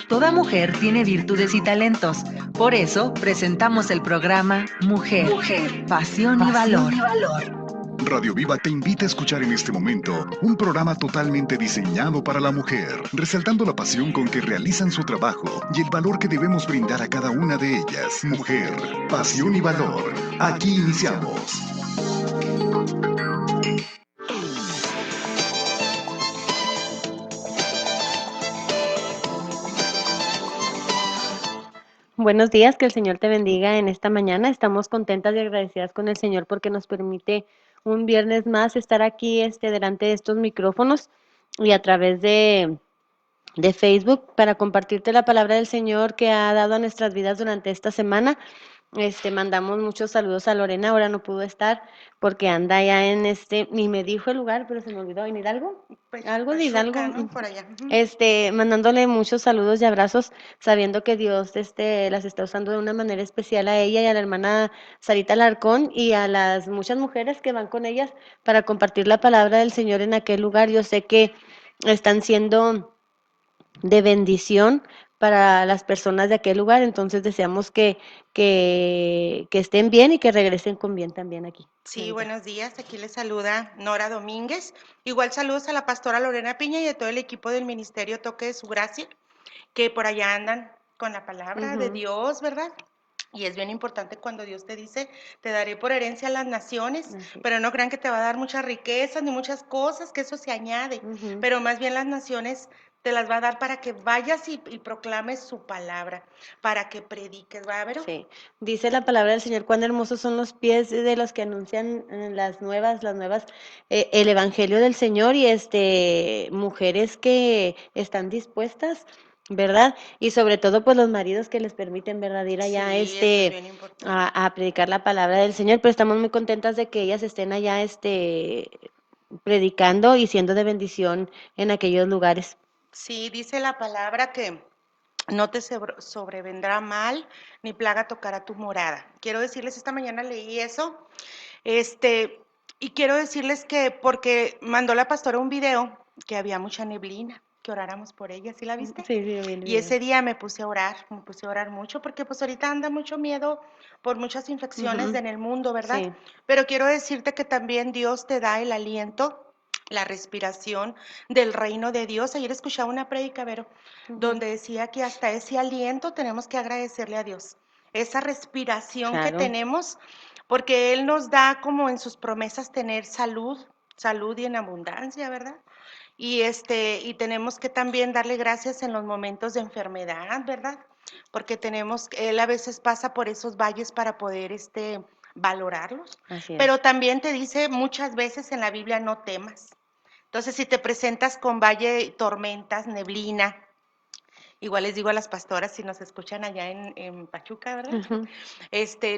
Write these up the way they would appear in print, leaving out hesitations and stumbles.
Toda mujer tiene virtudes y talentos. Por eso presentamos el programa Mujer, Pasión y Valor. Radio Viva te invita a escuchar en este momento un programa totalmente diseñado para la mujer, resaltando la pasión con que realizan su trabajo y el valor que debemos brindar a cada una de ellas. Mujer, pasión y valor. Aquí iniciamos. Buenos días, que el Señor te bendiga en esta mañana. Estamos contentas y agradecidas con el Señor porque nos permite un viernes más estar aquí delante de estos micrófonos y a través de Facebook para compartirte la palabra del Señor que ha dado a nuestras vidas durante esta semana. Mandamos muchos saludos a Lorena, ahora no pudo estar porque anda ya ni me dijo el lugar, pero se me olvidó, ¿en Hidalgo? Pues, Algo de Hidalgo, ¿no? Por allá. Mandándole muchos saludos y abrazos, sabiendo que Dios las está usando de una manera especial a ella y a la hermana Sarita Alarcón y a las muchas mujeres que van con ellas para compartir la palabra del Señor en aquel lugar. Yo sé que están siendo de bendición para las personas de aquel lugar, entonces deseamos que estén bien y que regresen con bien también aquí. Sí, Ahorita. buenos días, aquí les saluda Nora Domínguez. Igual saludos a la pastora Lorena Piña y a todo el equipo del Ministerio Toque de Su Gracia, que por allá andan con la palabra de Dios, ¿verdad? Y es bien importante cuando Dios te dice, te daré por herencia a las naciones, pero no crean que te va a dar muchas riquezas ni muchas cosas, que eso se añade, pero más bien las naciones te las va a dar para que vayas y proclames su palabra, para que prediques, ¿va a ver? Sí, dice la palabra del Señor, cuán hermosos son los pies de los que anuncian las nuevas, el evangelio del Señor y mujeres que están dispuestas, ¿verdad? Y sobre todo pues los maridos que les permiten, ¿verdad? Ir allá Sí, eso es bien importante. a predicar la palabra del Señor, pero estamos muy contentas de que ellas estén allá predicando y siendo de bendición en aquellos lugares. Sí, dice la palabra que no te sobrevendrá mal, ni plaga tocará tu morada. Quiero decirles, esta mañana leí eso, y quiero decirles que porque mandó la pastora un video que había mucha neblina, que oráramos por ella, ¿sí la viste? Sí, vi el Y video. ese día me puse a orar mucho, porque pues ahorita anda mucho miedo por muchas infecciones en el mundo, ¿verdad? Sí. Pero quiero decirte que también Dios te da el aliento, la respiración del reino de Dios. Ayer escuchaba una prédica, Vero, donde decía que hasta ese aliento tenemos que agradecerle a Dios, esa respiración que tenemos, porque Él nos da como en sus promesas tener salud y en abundancia, ¿verdad? Y tenemos que también darle gracias en los momentos de enfermedad, ¿verdad? Porque Él a veces pasa por esos valles para poder valorarlos. Así es. Pero también te dice muchas veces en la Biblia, no temas. Entonces, si te presentas con valle, tormentas, neblina, igual les digo a las pastoras, si nos escuchan allá en Pachuca, ¿verdad?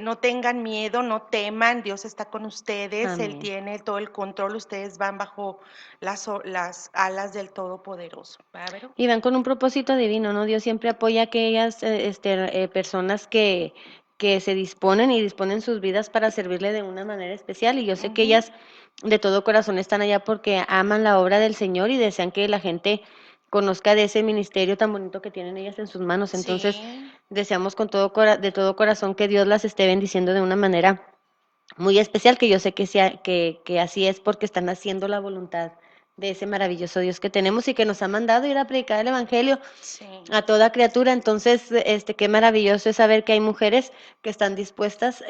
No tengan miedo, no teman, Dios está con ustedes, Amén. Él tiene todo el control, ustedes van bajo las alas del Todopoderoso. ¿Va, Vero? Y van con un propósito divino, ¿no? Dios siempre apoya a aquellas personas que se disponen y disponen sus vidas para servirle de una manera especial. Y yo sé que ellas de todo corazón están allá porque aman la obra del Señor y desean que la gente conozca de ese ministerio tan bonito que tienen ellas en sus manos. Entonces, Sí. deseamos con de todo corazón que Dios las esté bendiciendo de una manera muy especial, que yo sé que así es porque están haciendo la voluntad de ese maravilloso Dios que tenemos y que nos ha mandado ir a predicar el evangelio a toda criatura. Entonces, qué maravilloso es saber que hay mujeres que están dispuestas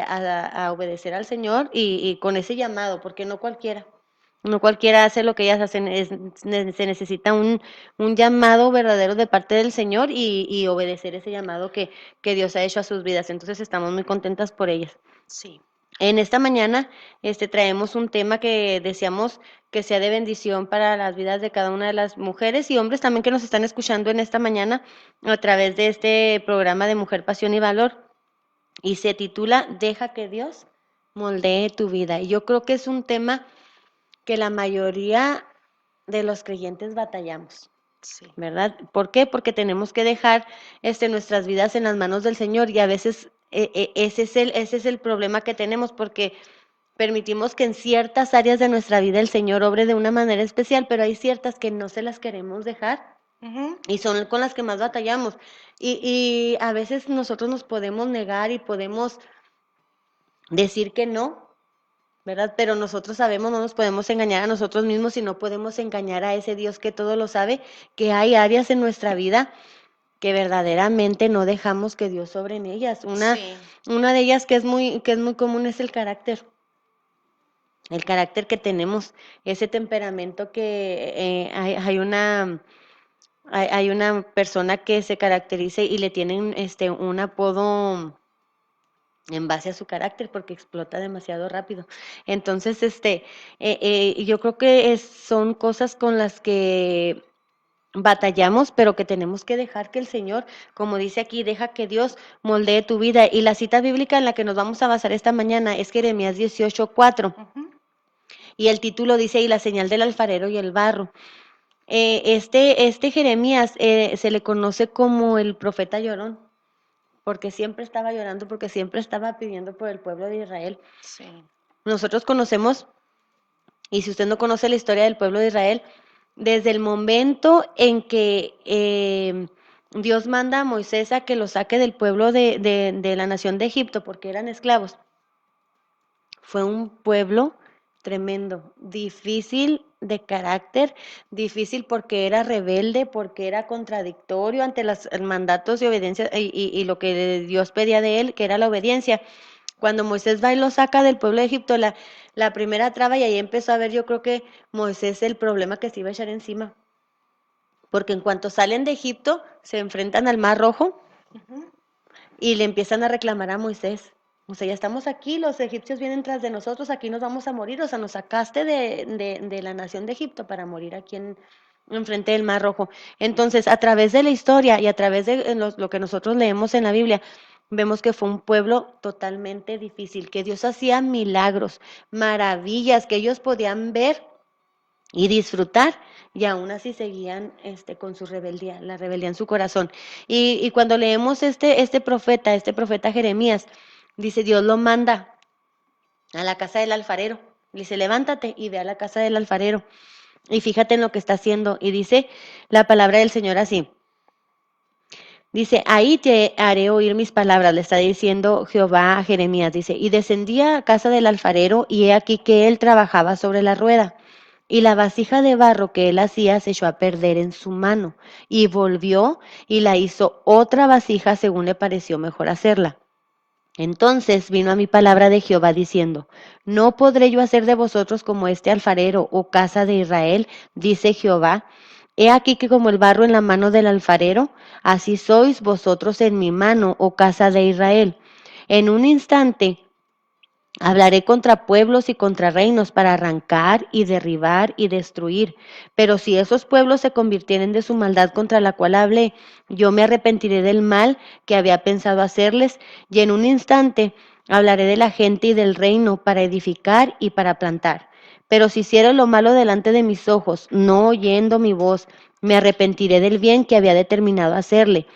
a obedecer al Señor y con ese llamado, porque no cualquiera hace lo que ellas hacen, se necesita un llamado verdadero de parte del Señor y obedecer ese llamado que Dios ha hecho a sus vidas. Entonces estamos muy contentas por ellas. Sí. En esta mañana traemos un tema que deseamos que sea de bendición para las vidas de cada una de las mujeres y hombres también que nos están escuchando en esta mañana a través de este programa de Mujer, Pasión y Valor, y se titula Deja que Dios moldee tu vida. Y yo creo que es un tema que la mayoría de los creyentes batallamos. Sí. ¿Verdad? ¿Por qué? Porque tenemos que dejar nuestras vidas en las manos del Señor y a veces ese es el problema que tenemos porque permitimos que en ciertas áreas de nuestra vida el Señor obre de una manera especial, pero hay ciertas que no se las queremos dejar Ujú. y son con las que más batallamos. Y a veces nosotros nos podemos negar y podemos decir que no, ¿verdad? Pero nosotros sabemos, no nos podemos engañar a nosotros mismos y no podemos engañar a ese Dios que todo lo sabe, que hay áreas en nuestra vida que verdaderamente no dejamos que Dios sobre en ellas. Sí. Una de ellas que es muy común es el carácter que tenemos, ese temperamento que hay una persona que se caracteriza y le tienen un apodo en base a su carácter porque explota demasiado rápido. Entonces, yo creo que son cosas con las que batallamos, pero que tenemos que dejar que el Señor, como dice aquí, deja que Dios moldee tu vida. Y la cita bíblica en la que nos vamos a basar esta mañana es Jeremías 18:4. Ujú. Y el título dice, y la señal del alfarero y el barro. Este Jeremías se le conoce como el profeta llorón, porque siempre estaba llorando, porque siempre estaba pidiendo por el pueblo de Israel. Sí. Nosotros conocemos, y si usted no conoce la historia del pueblo de Israel, desde el momento en que Dios manda a Moisés a que lo saque del pueblo de la nación de Egipto, porque eran esclavos, fue un pueblo tremendo, difícil de carácter, difícil porque era rebelde, porque era contradictorio ante los mandatos y obediencia y lo que Dios pedía de él, que era la obediencia. Cuando Moisés va y lo saca del pueblo de Egipto, la primera traba, y ahí empezó a ver, yo creo que Moisés el problema que se iba a echar encima. Porque en cuanto salen de Egipto, se enfrentan al Mar Rojo Ujú. y le empiezan a reclamar a Moisés. O sea, ya estamos aquí, los egipcios vienen tras de nosotros, aquí nos vamos a morir. O sea, nos sacaste de la nación de Egipto para morir aquí enfrente del Mar Rojo. Entonces, a través de la historia y a través de lo que nosotros leemos en la Biblia, vemos que fue un pueblo totalmente difícil, que Dios hacía milagros, maravillas, que ellos podían ver y disfrutar, y aún así seguían con su rebeldía, la rebeldía en su corazón. Y cuando leemos este profeta Jeremías, dice, Dios lo manda a la casa del alfarero. Le dice, levántate y ve a la casa del alfarero. Y fíjate en lo que está haciendo. Y dice la palabra del Señor así. Dice, ahí te haré oír mis palabras, le está diciendo Jehová a Jeremías. Dice, y descendía a casa del alfarero, y he aquí que él trabajaba sobre la rueda. Y la vasija de barro que él hacía se echó a perder en su mano, y volvió y la hizo otra vasija según le pareció mejor hacerla. Entonces vino a mi palabra de Jehová diciendo, ¿no podré yo hacer de vosotros como este alfarero, oh casa de Israel? Dice Jehová. He aquí que como el barro en la mano del alfarero, así sois vosotros en mi mano, oh casa de Israel. En un instante hablaré contra pueblos y contra reinos para arrancar y derribar y destruir. Pero si esos pueblos se convirtieren de su maldad contra la cual hablé, yo me arrepentiré del mal que había pensado hacerles, y en un instante hablaré de la gente y del reino para edificar y para plantar. Pero si hiciera lo malo delante de mis ojos, no oyendo mi voz, me arrepentiré del bien que había determinado hacerle.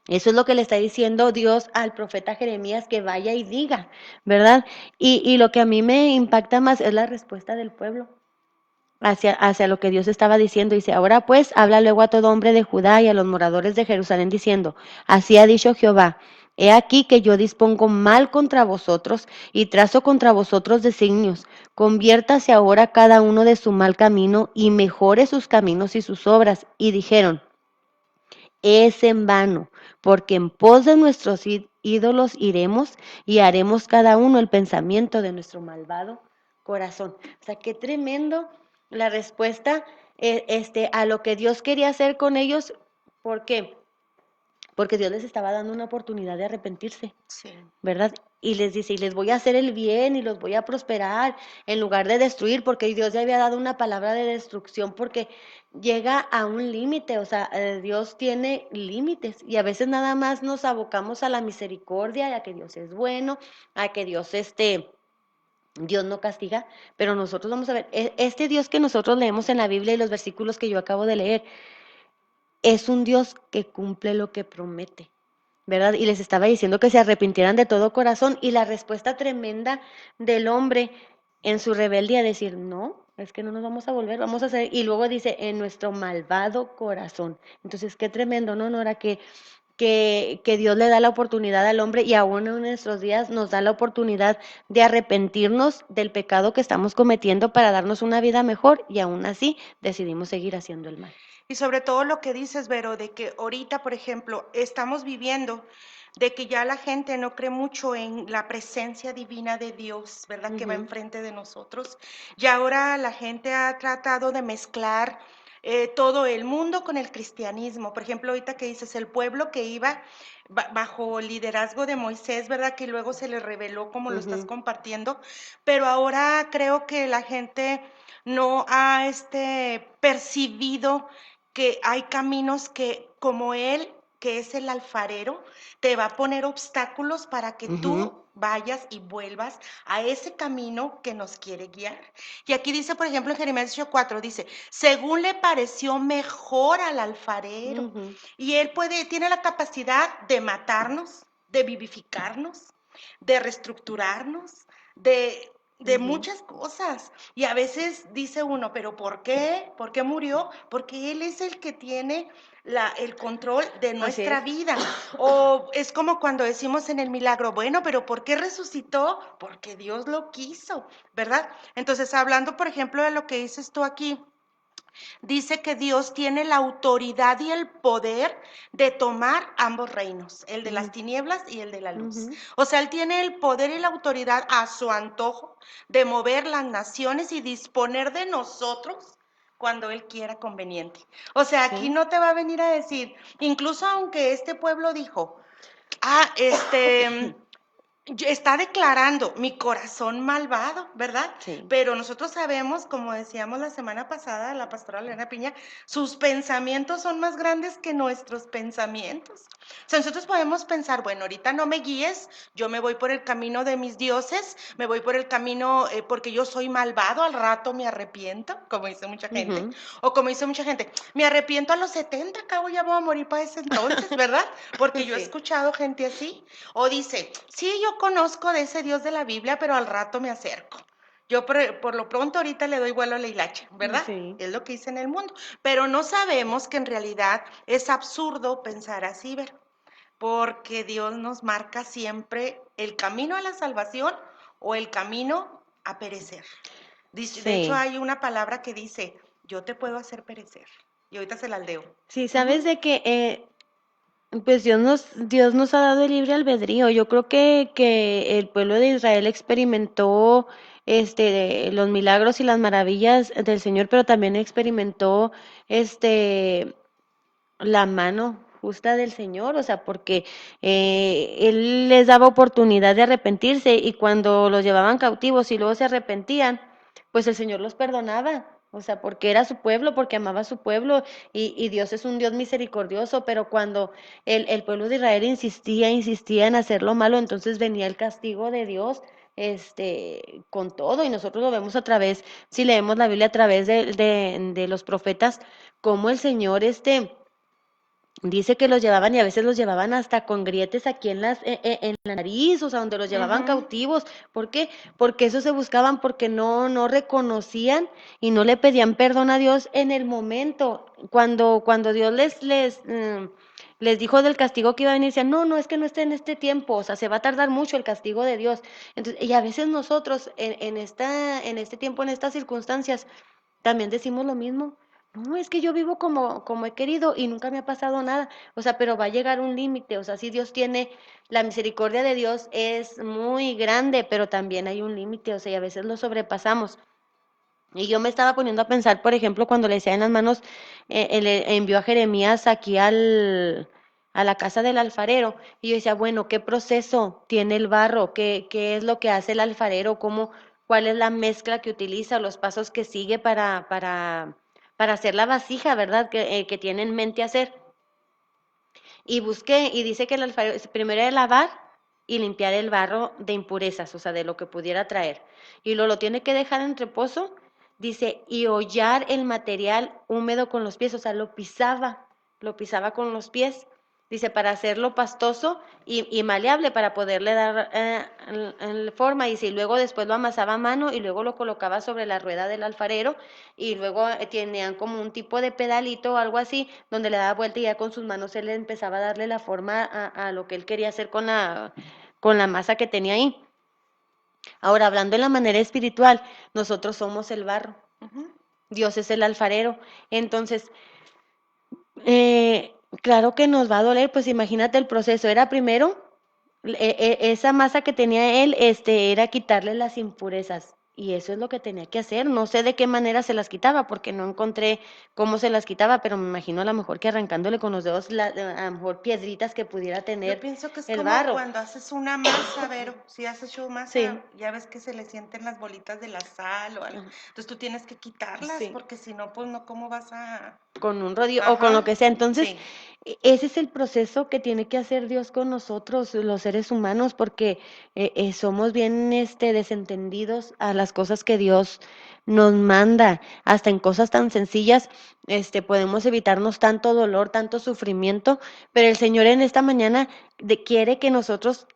Eso es lo que le está diciendo Dios al profeta Jeremías, que vaya y diga, ¿verdad? Y lo que a mí me impacta más es la respuesta del pueblo hacia lo que Dios estaba diciendo. Dice, ahora pues, habla luego a todo hombre de Judá y a los moradores de Jerusalén diciendo, así ha dicho Jehová, he aquí que yo dispongo mal contra vosotros y trazo contra vosotros designios. Conviértase ahora cada uno de su mal camino y mejore sus caminos y sus obras. Y dijeron, es en vano, porque en pos de nuestros ídolos iremos y haremos cada uno el pensamiento de nuestro malvado corazón. O sea, qué tremendo la respuesta a lo que Dios quería hacer con ellos. ¿Por qué? Porque Dios les estaba dando una oportunidad de arrepentirse, Sí. ¿verdad? Y les dice, y les voy a hacer el bien y los voy a prosperar en lugar de destruir, porque Dios ya había dado una palabra de destrucción, porque llega a un límite, o sea, Dios tiene límites y a veces nada más nos abocamos a la misericordia, a que Dios es bueno, a que Dios no castiga, pero nosotros vamos a ver, este Dios que nosotros leemos en la Biblia y los versículos que yo acabo de leer, es un Dios que cumple lo que promete, ¿verdad? Y les estaba diciendo que se arrepintieran de todo corazón y la respuesta tremenda del hombre en su rebeldía, decir, no, es que no nos vamos a volver, vamos a hacer, y luego dice, en nuestro malvado corazón. Entonces, qué tremendo, ¿no, Nora? Que Dios le da la oportunidad al hombre y aún en nuestros días nos da la oportunidad de arrepentirnos del pecado que estamos cometiendo para darnos una vida mejor y aún así decidimos seguir haciendo el mal. Y sobre todo lo que dices, Vero, de que ahorita, por ejemplo, estamos viviendo de que ya la gente no cree mucho en la presencia divina de Dios, ¿verdad? Que va Ujú, enfrente de nosotros. Y ahora la gente ha tratado de mezclar todo el mundo con el cristianismo. Por ejemplo, ahorita que dices, el pueblo que iba bajo el liderazgo de Moisés, ¿verdad? Que luego se le reveló como lo estás ujú, compartiendo. Pero ahora creo que la gente no ha percibido que hay caminos que, como Él, que es el alfarero, te va a poner obstáculos para que ujú, tú vayas y vuelvas a ese camino que nos quiere guiar. Y aquí dice, por ejemplo, en Jeremías 8:4, dice, según le pareció mejor al alfarero, ujú. y él tiene la capacidad de matarnos, de vivificarnos, de reestructurarnos, de Ujú. muchas cosas. Y a veces dice uno, pero ¿por qué? ¿Por qué murió? Porque Él es el que tiene el control de Así nuestra es. vida. O es como cuando decimos en el milagro, bueno, pero ¿por qué resucitó? Porque Dios lo quiso, ¿verdad? Entonces, hablando, por ejemplo, de lo que dices tú aquí, dice que Dios tiene la autoridad y el poder de tomar ambos reinos, el de las Ujú, tinieblas y el de la luz. ujú. O sea, Él tiene el poder y la autoridad a su antojo de mover las naciones y disponer de nosotros cuando Él quiera conveniente. O sea, aquí Sí. no te va a venir a decir, incluso aunque este pueblo dijo, está declarando mi corazón malvado, ¿verdad? Sí. Pero nosotros sabemos, como decíamos la semana pasada, la pastora Elena Piña, sus pensamientos son más grandes que nuestros pensamientos. O sea, nosotros podemos pensar, bueno, ahorita no me guíes, yo me voy por el camino de mis dioses, me voy por el camino porque yo soy malvado, al rato me arrepiento, como dice mucha gente, Ujú. o como dice mucha gente, me arrepiento a los 70, cabo ya voy a morir para ese entonces, ¿verdad? Porque yo he Sí. escuchado gente así. O dice, sí, yo conozco de ese Dios de la Biblia, pero al rato me acerco. Yo por lo pronto ahorita le doy vuelo a la hilacha, ¿verdad? Sí. Es lo que dice en el mundo. Pero no sabemos que en realidad es absurdo pensar así, ¿ver? Porque Dios nos marca siempre el camino a la salvación o el camino a perecer. De hecho, Sí. hay una palabra que dice, yo te puedo hacer perecer. Y ahorita se la leo. Sí, sabes Ujú. de que pues Dios nos ha dado el libre albedrío. Yo creo que el pueblo de Israel experimentó los milagros y las maravillas del Señor, pero también experimentó este la mano justa del Señor, o sea, porque Él les daba oportunidad de arrepentirse y cuando los llevaban cautivos y luego se arrepentían, pues el Señor los perdonaba. O sea, porque era su pueblo, porque amaba a su pueblo y Dios es un Dios misericordioso, pero cuando el pueblo de Israel insistía en hacer lo malo, entonces venía el castigo de Dios, con todo, y nosotros lo vemos a través, si leemos la Biblia a través de los profetas, como el Señor, dice que los llevaban y a veces los llevaban hasta con grietes aquí en la nariz, o sea, donde los llevaban Ujú. cautivos. ¿Por qué? Porque eso se buscaban, porque no reconocían y no le pedían perdón a Dios en el momento. Cuando Dios les dijo del castigo que iba a venir, decían, no, es que no esté en este tiempo, o sea, se va a tardar mucho el castigo de Dios. Entonces, y a veces nosotros en este tiempo, en estas circunstancias, también decimos lo mismo. No, es que yo vivo como he querido y nunca me ha pasado nada. O sea, pero va a llegar un límite. O sea, si Dios tiene, la misericordia de Dios es muy grande, pero también hay un límite. O sea, y a veces lo sobrepasamos. Y yo me estaba poniendo a pensar, por ejemplo, cuando le decía en las manos, él envió a Jeremías aquí a la casa del alfarero. Y yo decía, bueno, ¿qué proceso tiene el barro? ¿Qué es lo que hace el alfarero? ¿Cuál es la mezcla que utiliza? Los pasos que sigue para hacer la vasija, ¿verdad? Que tiene en mente hacer. Y busqué, y dice que el alfarero primero era lavar y limpiar el barro de impurezas, o sea, de lo que pudiera traer. Y lo tiene que dejar en reposo, dice, y hollar el material húmedo con los pies, o sea, lo pisaba con los pies. Dice, para hacerlo pastoso y maleable, para poderle dar forma. Y si luego después lo amasaba a mano y luego lo colocaba sobre la rueda del alfarero y luego tenían como un tipo de pedalito o algo así, donde le daba vuelta y ya con sus manos él empezaba a darle la forma a lo que él quería hacer con la masa que tenía ahí. Ahora, hablando en la manera espiritual, nosotros somos el barro, Ujú. Dios es el alfarero. Entonces, eh, claro que nos va a doler, pues imagínate el proceso. Era primero, esa masa que tenía él, era quitarle las impurezas. Y eso es lo que tenía que hacer. No sé de qué manera se las quitaba, porque no encontré cómo se las quitaba, pero me imagino a lo mejor que arrancándole con los dedos, a lo mejor piedritas que pudiera Yo tener pienso que es el como barro. cuando haces una masa, Vero, si haces yo Sí, masa, ya ves que se le sienten las bolitas de la sal o algo. ajá, Entonces tú tienes que quitarlas sí. porque si no, pues no, ¿cómo vas a...? Con un rodillo o con lo Ajá, que sea. Entonces, sí, ese es el proceso que tiene que hacer Dios con nosotros, los seres humanos, porque somos bien desentendidos a las cosas que Dios nos manda, hasta en cosas tan sencillas, podemos evitarnos tanto dolor, tanto sufrimiento, pero el Señor en esta mañana quiere que nosotros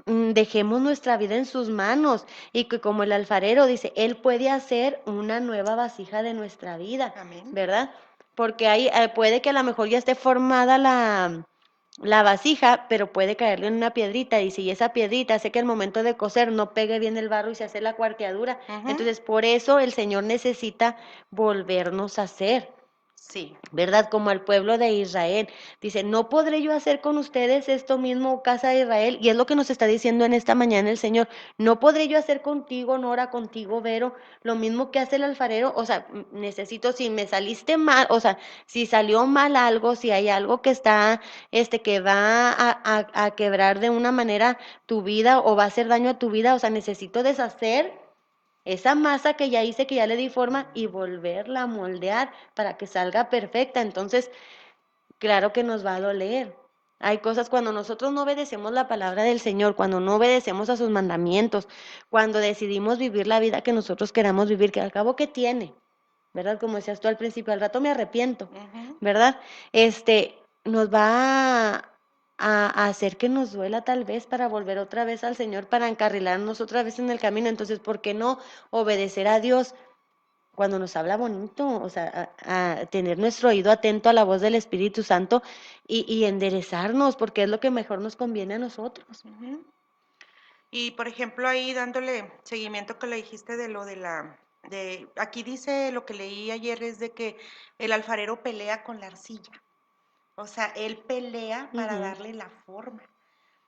dejemos nuestra vida en sus manos y que como el alfarero dice, Él puede hacer una nueva vasija de nuestra vida, amén. ¿verdad? Porque ahí puede que a lo mejor ya esté formada la vasija, pero puede caerle en una piedrita y si esa piedrita hace que al momento de coser no pegue bien el barro y se hace la cuarteadura, Ujú, entonces por eso el Señor necesita volvernos a hacer. sí, ¿Verdad? Como al pueblo de Israel. Dice, no podré yo hacer con ustedes esto mismo, casa de Israel. Y es lo que nos está diciendo en esta mañana el Señor. No podré yo hacer contigo, Nora, contigo, Vero, lo mismo que hace el alfarero. O sea, necesito, si me saliste mal, o sea, si salió mal algo, si hay algo que está, que va a quebrar de una manera tu vida o va a hacer daño a tu vida, o sea, necesito deshacer esa masa que ya hice, que ya le di forma y volverla a moldear para que salga perfecta. Entonces, claro que nos va a doler. Hay cosas cuando nosotros no obedecemos la palabra del Señor, cuando no obedecemos a sus mandamientos, cuando decidimos vivir la vida que nosotros queramos vivir, que al cabo que tiene, ¿verdad? Como decías tú al principio, al rato me arrepiento, ujú, ¿verdad? Nos va a hacer que nos duela tal vez para volver otra vez al Señor, para encarrilarnos otra vez en el camino. Entonces, ¿por qué no obedecer a Dios cuando nos habla bonito? O sea, a tener nuestro oído atento a la voz del Espíritu Santo y enderezarnos, porque es lo que mejor nos conviene a nosotros. ujú. Y por ejemplo, ahí dándole seguimiento que le dijiste de lo aquí dice lo que leí ayer es de que el alfarero pelea con la arcilla. O sea, él pelea para Ujú, darle la forma.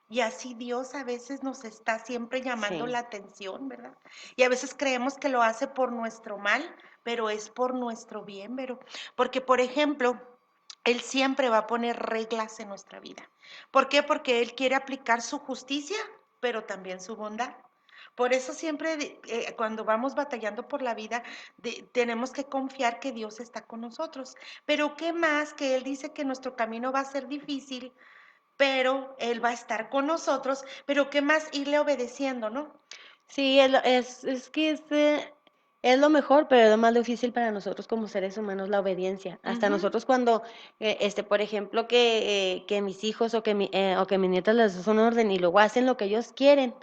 Y así Dios a veces nos está siempre llamando sí, la atención, ¿verdad? Y a veces creemos que lo hace por nuestro mal, pero es por nuestro bien, pero porque por ejemplo, él siempre va a poner reglas en nuestra vida. ¿Por qué? Porque él quiere aplicar su justicia, pero también su bondad. Por eso siempre cuando vamos batallando por la vida, tenemos que confiar que Dios está con nosotros. Pero ¿qué más? Que Él dice que nuestro camino va a ser difícil, pero Él va a estar con nosotros, pero ¿qué más? Irle obedeciendo, ¿no? sí, es que es lo mejor, pero es lo más difícil para nosotros como seres humanos, la obediencia. Hasta Ujú. nosotros cuando, por ejemplo, que mis hijos o que mis nietas les das una orden y luego hacen lo que ellos quieren.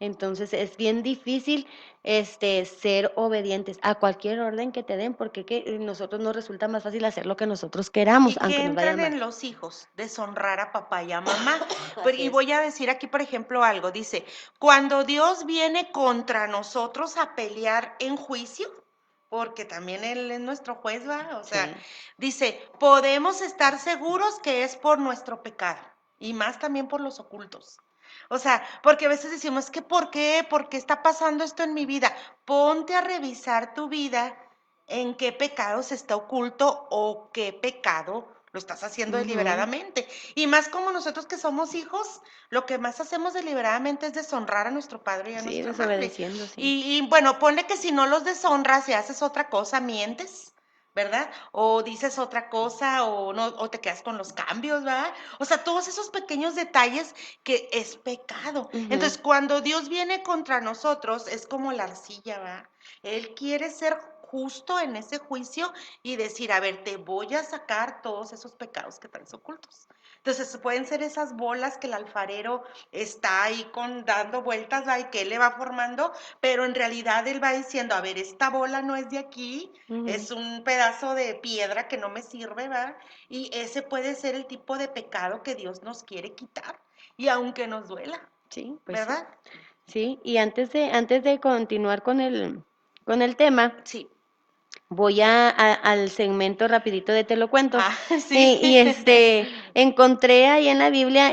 Entonces es bien difícil ser obedientes a cualquier orden que te den, porque nosotros nos resulta más fácil hacer lo que nosotros queramos, Y que aunque nos vaya entran mal. en los hijos, deshonrar a papá y a mamá. Así Y es. voy a decir aquí, por ejemplo, algo. Dice, cuando Dios viene contra nosotros a pelear en juicio, porque también Él es nuestro juez, ¿va? O sea, Sí. dice, podemos estar seguros que es por nuestro pecado y más también por los ocultos. O sea, porque a veces decimos, que ¿por qué? ¿Por qué está pasando esto en mi vida? Ponte a revisar tu vida en qué pecado se está oculto o qué pecado lo estás haciendo Ujú. deliberadamente. Y más como nosotros que somos hijos, lo que más hacemos deliberadamente es deshonrar a nuestro padre y a Sí, nuestra madre. desobedeciendo, sí. Y bueno, ponle que si no los deshonras y haces otra cosa, mientes, ¿verdad? O dices otra cosa o no, o te quedas con los cambios, ¿verdad? O sea, todos esos pequeños detalles que es pecado. Ujú. Entonces, cuando Dios viene contra nosotros, es como la arcilla, ¿verdad? Él quiere ser justo en ese juicio y decir, a ver, te voy a sacar todos esos pecados que traes ocultos. Entonces pueden ser esas bolas que el alfarero está ahí dando vueltas, ¿va? Y que él le va formando, pero en realidad él va diciendo, a ver, esta bola no es de aquí, es un pedazo de piedra que no me sirve, ¿va? Y ese puede ser el tipo de pecado que Dios nos quiere quitar, y aunque nos duela, Sí, pues ¿verdad? sí. Y antes de continuar con el tema, Sí. voy al segmento rapidito de Te lo cuento. Ah, sí. Encontré ahí en la Biblia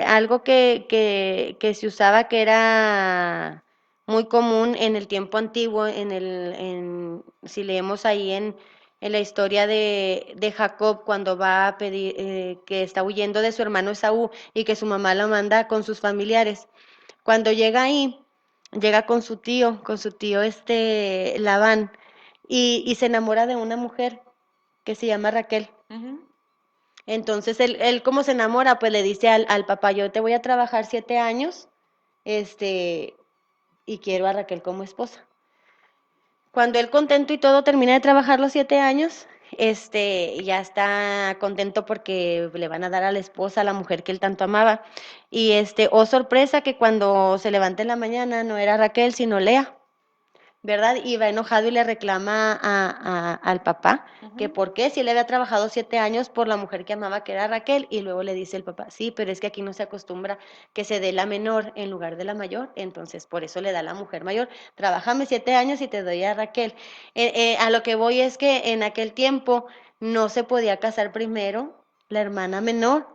algo que se usaba, que era muy común en el tiempo antiguo, si leemos ahí en la historia de Jacob, cuando va a pedir, que está huyendo de su hermano Esaú y que su mamá lo manda con sus familiares. Cuando llega ahí, llega con su tío Labán, y se enamora de una mujer que se llama Raquel. Ujú. Entonces él como se enamora, pues le dice al papá, yo te voy a trabajar 7 años, y quiero a Raquel como esposa. Cuando él contento y todo termina de trabajar los 7 años, ya está contento porque le van a dar a la esposa, a la mujer que él tanto amaba. Y oh sorpresa, que cuando se levanta en la mañana no era Raquel, sino Lea, ¿verdad? Y va enojado y le reclama al papá que por qué, si él había trabajado 7 años por la mujer que amaba, que era Raquel, y luego le dice el papá, sí, pero es que aquí no se acostumbra que se dé la menor en lugar de la mayor, entonces por eso le da la mujer mayor. Trabájame 7 años y te doy a Raquel. A lo que voy es que en aquel tiempo no se podía casar primero la hermana menor,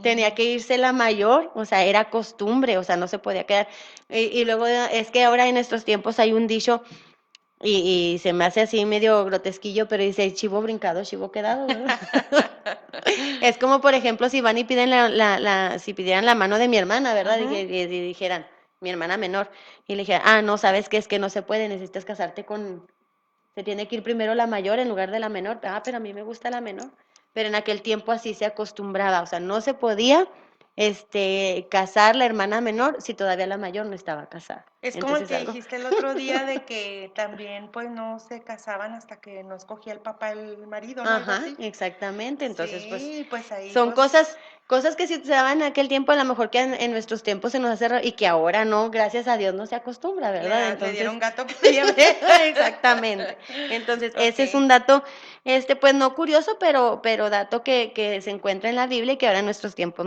tenía que irse la mayor, o sea, era costumbre, o sea, no se podía quedar. Y luego es que ahora en estos tiempos hay un dicho, y se me hace así medio grotesquillo, pero dice, chivo brincado, chivo quedado, ¿verdad? Es como, por ejemplo, si van y piden si pidieran la mano de mi hermana, ¿verdad? Y dijeran, mi hermana menor, y le dijera, no, ¿sabes qué? Es que no se puede, necesitas casarte se tiene que ir primero la mayor en lugar de la menor. Pero a mí me gusta la menor. Pero en aquel tiempo así se acostumbraba, o sea, no se podía casar la hermana menor si todavía la mayor no estaba casada. Es como el Entonces que algo. dijiste el otro día de que también pues no se casaban hasta que no escogía el papá el marido, ¿no? Algo Ajá, así. exactamente. Entonces, pues, Sí, pues ahí son pues cosas que si se daban en aquel tiempo, a lo mejor que en nuestros tiempos se nos hace y que ahora no, gracias a Dios no se acostumbra, ¿verdad? le Entonces, dieron gato por liebre. exactamente. Entonces, ese es Ok. un dato, pues no curioso, pero dato que se encuentra en la Biblia y que ahora en nuestros tiempos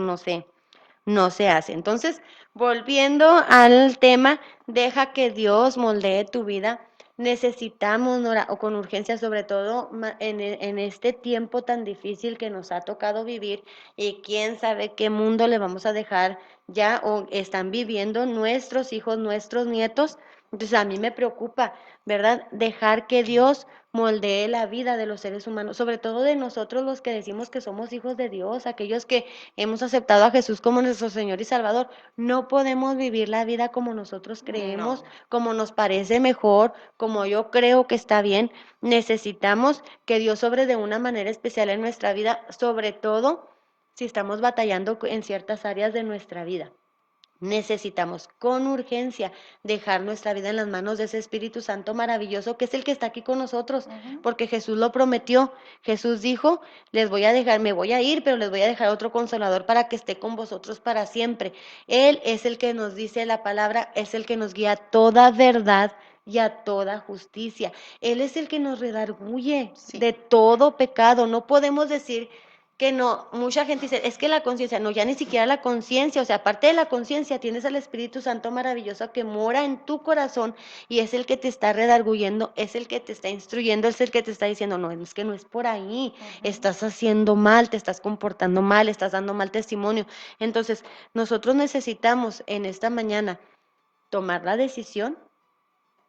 no se hace. Entonces, volviendo al tema, deja que Dios moldee tu vida. Necesitamos, Nora, o con urgencia, sobre todo en este tiempo tan difícil que nos ha tocado vivir, y quién sabe qué mundo le vamos a dejar ya o están viviendo nuestros hijos, nuestros nietos. Entonces, a mí me preocupa, ¿verdad? Dejar que Dios moldee la vida de los seres humanos, sobre todo de nosotros los que decimos que somos hijos de Dios, aquellos que hemos aceptado a Jesús como nuestro Señor y Salvador. No podemos vivir la vida como nosotros creemos, No. como nos parece mejor, como yo creo que está bien. Necesitamos que Dios obre de una manera especial en nuestra vida, sobre todo si estamos batallando en ciertas áreas de nuestra vida. Necesitamos con urgencia dejar nuestra vida en las manos de ese Espíritu Santo maravilloso, que es el que está aquí con nosotros, porque Jesús lo prometió. Jesús dijo, les voy a dejar, me voy a ir, pero les voy a dejar otro consolador para que esté con vosotros para siempre. Él es el que nos dice la palabra, es el que nos guía a toda verdad y a toda justicia. Él es el que nos redarguye de todo pecado. No podemos decir que no. Mucha gente dice, es que la conciencia, no, ya ni siquiera la conciencia, o sea, aparte de la conciencia, tienes al Espíritu Santo maravilloso que mora en tu corazón y es el que te está redarguyendo, es el que te está instruyendo, es el que te está diciendo, no, es que no es por ahí, estás haciendo mal, te estás comportando mal, estás dando mal testimonio. Entonces, nosotros necesitamos en esta mañana tomar la decisión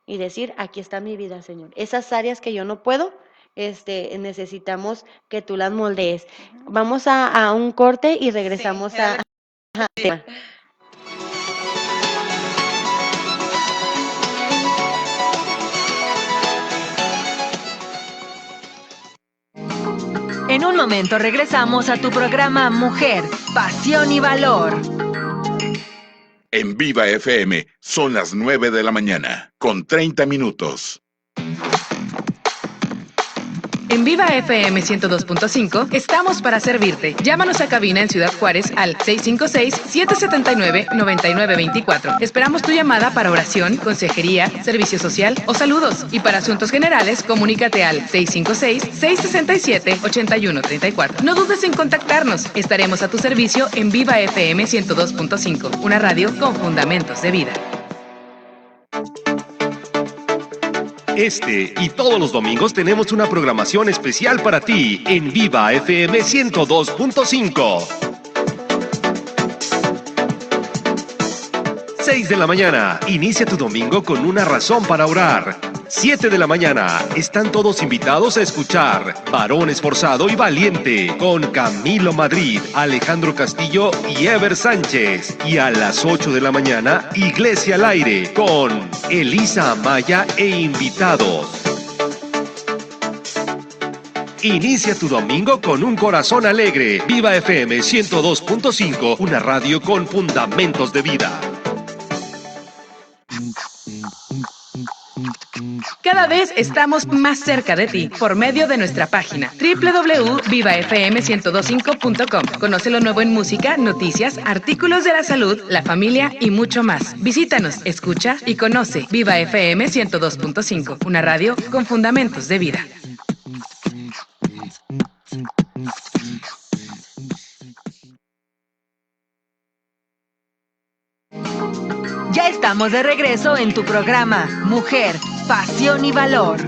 y decir, aquí está mi vida, Señor. Esas áreas que yo no puedo, necesitamos que tú las moldees. Vamos a un corte y regresamos Sí, a tema. En un momento regresamos a tu programa Mujer, Pasión y Valor. En Viva FM son las 9 de la mañana, con 30 minutos. En Viva FM 102.5 estamos para servirte. Llámanos a cabina en Ciudad Juárez al 656-779-9924. Esperamos tu llamada para oración, consejería, servicio social o saludos. Y para asuntos generales, comunícate al 656-667-8134. No dudes en contactarnos. Estaremos a tu servicio en Viva FM 102.5, una radio con fundamentos de vida. Este y todos los domingos tenemos una programación especial para ti en Viva FM 102.5. 6 de la mañana, inicia tu domingo con una razón para orar. 7 de la mañana, están todos invitados a escuchar Varón Esforzado y Valiente con Camilo Madrid, Alejandro Castillo y Ever Sánchez. Y a las 8 de la mañana, Iglesia al Aire con Elisa Amaya e invitados. Inicia tu domingo con un corazón alegre. Viva FM 102.5, una radio con fundamentos de vida. Cada vez estamos más cerca de ti por medio de nuestra página www.vivafm1025.com. Conoce lo nuevo en música, noticias, artículos de la salud, la familia y mucho más. Visítanos, escucha y conoce Viva FM 102.5, una radio con fundamentos de vida. Ya estamos de regreso en tu programa Mujer, Pasión y Valor.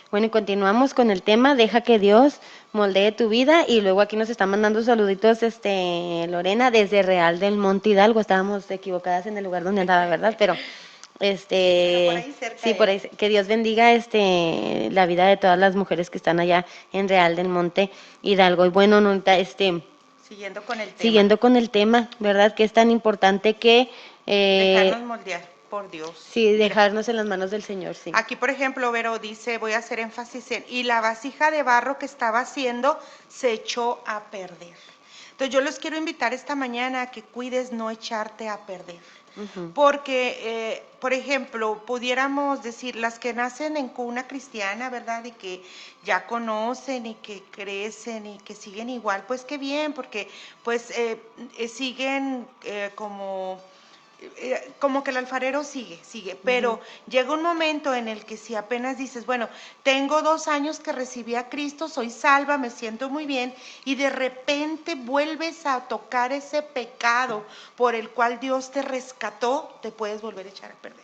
Bueno, y continuamos con el tema, deja que Dios moldee tu vida, y luego aquí nos está mandando saluditos Lorena desde Real del Monte Hidalgo. Estábamos equivocadas en el lugar donde andaba, ¿verdad? Pero por ahí cerca sí, por ahí, que Dios bendiga la vida de todas las mujeres que están allá en Real del Monte Hidalgo. Y bueno, Nonita, siguiendo con el tema, ¿verdad? Que es tan importante que dejarnos moldear por Dios. Sí, dejarnos en las manos del Señor, sí. Aquí, por ejemplo, Vero dice, voy a hacer énfasis en, y la vasija de barro que estaba haciendo se echó a perder. Entonces yo los quiero invitar esta mañana a que cuides no echarte a perder. Uh-huh. Porque, por ejemplo, pudiéramos decir, las que nacen en cuna cristiana, ¿verdad? Y que ya conocen y que crecen y que siguen igual, pues qué bien, porque pues siguen como que el alfarero sigue, pero llega un momento en el que si apenas dices, bueno, tengo 2 años que recibí a Cristo, soy salva, me siento muy bien, y de repente vuelves a tocar ese pecado por el cual Dios te rescató, te puedes volver a echar a perder.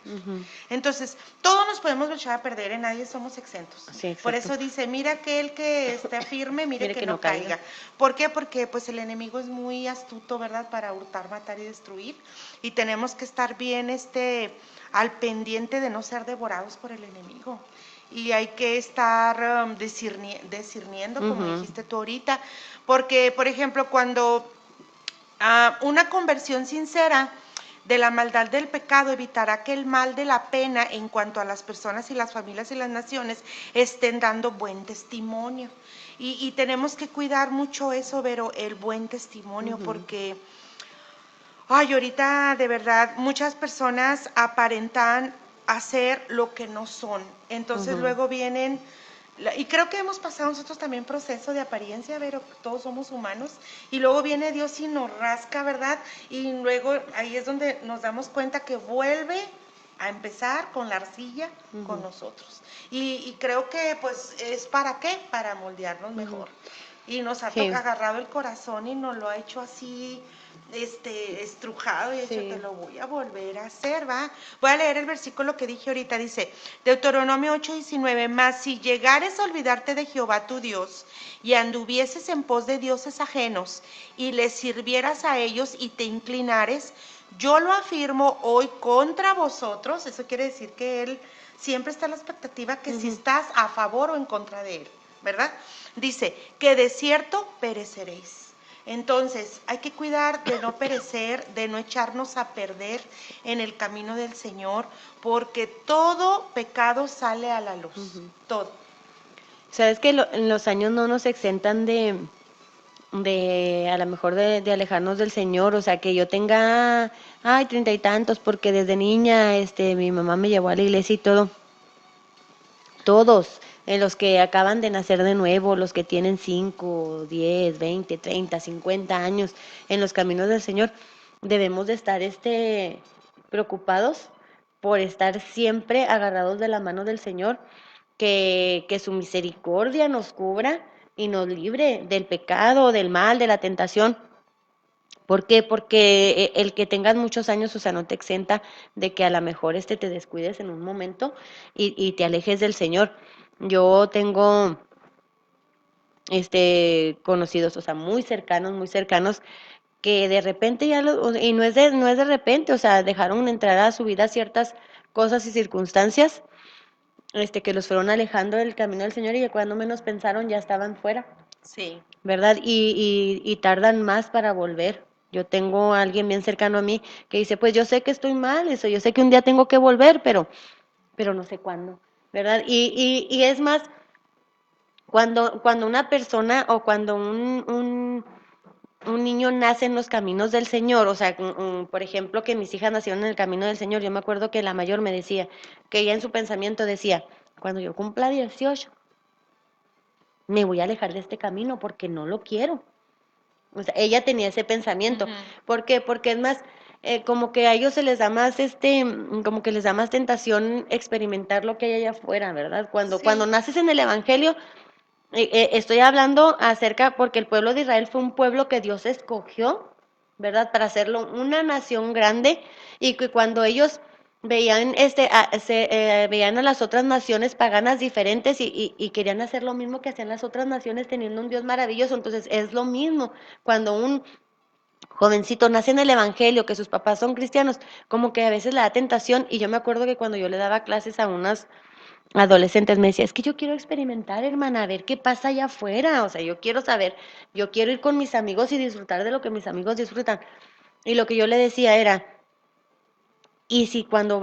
Entonces, todos nos podemos echar a perder, nadie somos exentos. Sí, por eso dice, mira aquel que está firme, mire que no caiga. ¿Por qué? Porque pues el enemigo es muy astuto, ¿verdad? Para hurtar, matar y destruir, y tenemos que estar bien al pendiente de no ser devorados por el enemigo, y hay que estar discerniendo, como dijiste tú ahorita, porque por ejemplo cuando una conversión sincera de la maldad del pecado evitará que el mal de la pena en cuanto a las personas y las familias y las naciones estén dando buen testimonio, y tenemos que cuidar mucho eso, pero el buen testimonio, porque ahorita de verdad muchas personas aparentan hacer lo que no son, entonces luego vienen, y creo que hemos pasado nosotros también proceso de apariencia, pero todos somos humanos, y luego viene Dios y nos rasca, ¿verdad? Y luego ahí es donde nos damos cuenta que vuelve a empezar con la arcilla con nosotros, y creo que pues es ¿para qué? Para moldearnos mejor, y nos ha agarrado el corazón y nos lo ha hecho así estrujado, y te lo voy a volver a hacer, ¿va? Voy a leer el versículo que dije ahorita, dice, Deuteronomio 8:19, mas si llegares a olvidarte de Jehová tu Dios, y anduvieses en pos de dioses ajenos, y les sirvieras a ellos, y te inclinares, yo lo afirmo hoy contra vosotros. Eso quiere decir que Él siempre está en la expectativa que si estás a favor o en contra de Él, ¿verdad? Dice, que de cierto pereceréis. Entonces, hay que cuidar de no perecer, de no echarnos a perder en el camino del Señor, porque todo pecado sale a la luz, todo. Sabes que en los años no nos exentan de a lo mejor de alejarnos del Señor, o sea, que yo tenga ay, 30 y tantos, porque desde niña, mi mamá me llevó a la iglesia y todo. Todos, los que acaban de nacer de nuevo, los que tienen 5, 10, 20, 30, 50 años en los caminos del Señor, debemos de estar preocupados por estar siempre agarrados de la mano del Señor, que su misericordia nos cubra y nos libre del pecado, del mal, de la tentación. ¿Por qué? Porque el que tengas muchos años, o sea, no te exenta de que a lo mejor te descuides en un momento y te alejes del Señor. Yo tengo conocidos, o sea, muy cercanos, que de repente y no es de repente, o sea, dejaron entrar a su vida ciertas cosas y circunstancias, que los fueron alejando del camino del Señor y que cuando menos pensaron ya estaban fuera. Sí. ¿Verdad? Y tardan más para volver. Yo tengo a alguien bien cercano a mí que dice, pues yo sé que estoy mal, eso, yo sé que un día tengo que volver, pero no sé cuándo, ¿verdad? Y es más, cuando una persona o cuando un niño nace en los caminos del Señor, o sea, por ejemplo, que mis hijas nacieron en el camino del Señor, yo me acuerdo que la mayor me decía, que ella en su pensamiento decía, cuando yo cumpla 18, me voy a alejar de este camino porque no lo quiero. O sea, ella tenía ese pensamiento. Ujú. ¿Por qué? Porque es más, como que a ellos se les da más, como que les da más tentación experimentar lo que hay allá afuera, ¿verdad? Cuando Sí. naces en el Evangelio, estoy hablando acerca, porque el pueblo de Israel fue un pueblo que Dios escogió, ¿verdad? Para hacerlo una nación grande, y que cuando ellos veían, veían a las otras naciones paganas diferentes y querían hacer lo mismo que hacían las otras naciones teniendo un Dios maravilloso. Entonces es lo mismo cuando un jovencito nace en el Evangelio, que sus papás son cristianos, como que a veces le da tentación. Y yo me acuerdo que cuando yo le daba clases a unas adolescentes, me decía, es que yo quiero experimentar, hermana, a ver qué pasa allá afuera, o sea, yo quiero saber, yo quiero ir con mis amigos y disfrutar de lo que mis amigos disfrutan. Y lo que yo le decía era, y si cuando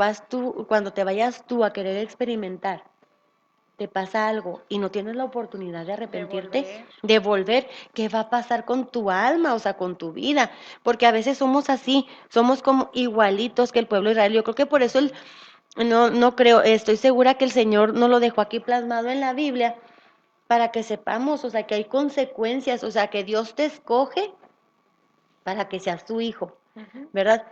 te vayas tú a querer experimentar, te pasa algo y no tienes la oportunidad de De arrepentirte, volver. de volver, ¿qué va a pasar con tu alma, o sea, con tu vida? Porque a veces somos así, somos como igualitos que el pueblo de Israel. Yo creo que por eso no creo, estoy segura que el Señor nos lo dejó aquí plasmado en la Biblia para que sepamos, o sea, que hay consecuencias, o sea, que Dios te escoge para que seas tu hijo, Ujú. ¿verdad?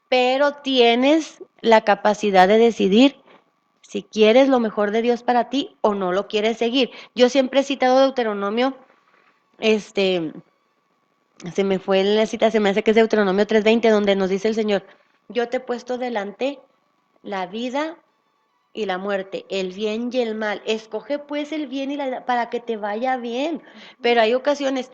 Pero tienes la capacidad de decidir si quieres lo mejor de Dios para ti o no lo quieres seguir. Yo siempre he citado Deuteronomio, este, se me fue en la cita, se me hace que es Deuteronomio 3:20, donde nos dice el Señor, yo te he puesto delante la vida y la muerte, el bien y el mal. Escoge pues el bien para que te vaya bien. Pero hay ocasiones